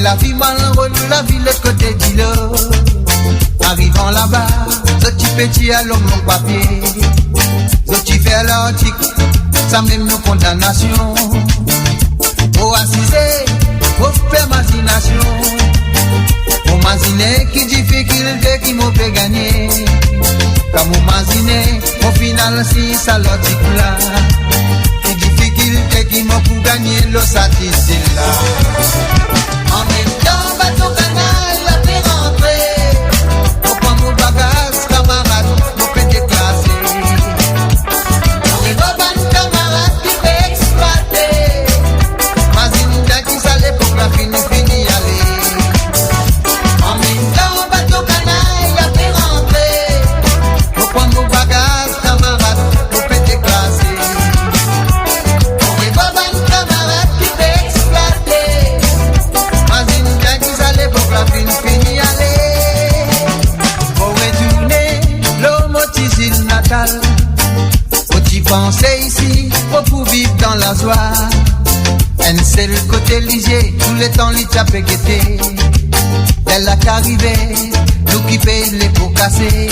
la vie malheureuse, la vie l'autre côté du lot. Arrivant là-bas, ce petit à l'homme mon papier. Ce petit fait l'article, ça même nos condamnations. Pour assister, pour faire machination. Pour imaginer qui difficulté qui m'a fait gagner. Comme vous imaginez, au final, si ça l'article là. Qui difficulté qui m'a pour gagner le satisfait là. En même temps, bateau canal, la fait rentrer. Au point mon bagage, camarade, mon fait déclasser. On est pas ban camarade qui fait exploiter. Mazine qui s'allait pour la fini aller. En même temps, bateau canal, la fait rentrer. Au point mon bagage, camarade, mon fait déclasser. On est pas ban camarade qui fait exploiter. Fini aller. Pour retourner l'homme île natale. Faut-y penser ici, pour vivre dans la joie. Un seul côté ligier, tous les temps les tapés guettés. Elle a qu'arrivé, nous qui paye les pots cassés.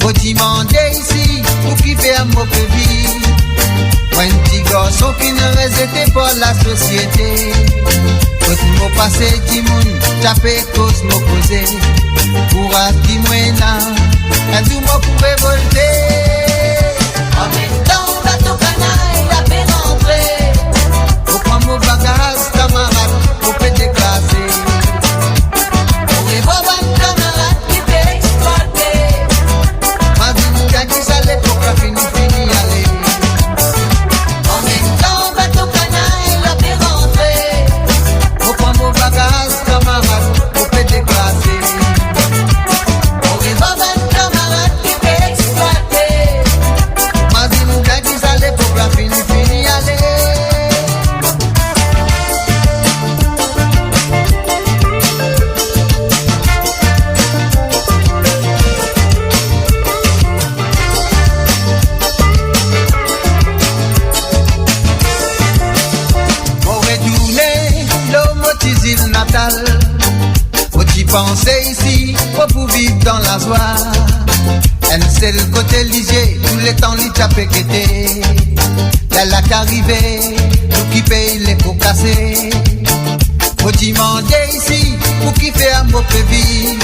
Faut-y demander ici, pour qui fait un mauvais vie. Un petit garçon qui ne résistait pas la société. Quand nous passé du monde, tapé cause nous posé. Pour à qui moina, un tout mot pouvait volter. En même temps, bateau canaille, la fait rentrer. Au point mon bagage, camarade, au fait déclasser. On est pas bon camarade qui fait exploiter. Ma vie nous gagne qui s'allait pour la fini aller. En même temps, bateau canaille, la fait rentrer. Au point mon bagage, camarade, au fait déclasser. On est pas bon camarade qui fait exploiter. Ma vie nous gagne qui s'allait pour la fini aller. Île natale, faut-y penser ici, pour vivre dans la joie. Un seul côté ligier, tous les temps les tapés qu'été. Elle a qu'arrivé, nous qui paye les pots cassés. Faut-y demander ici, pour qui fait un mauvais vie.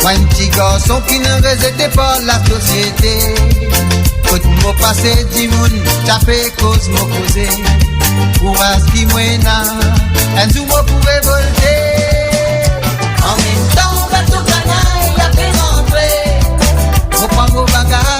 Moi un petit garçon qui ne résistait pas la société. Faut-moi passer du monde, taper cause m'a causé. Pour ce qui moina, un jour moi pouvais volter. En même temps, bateau canaille, la fait rentrer. Au point mon bagage.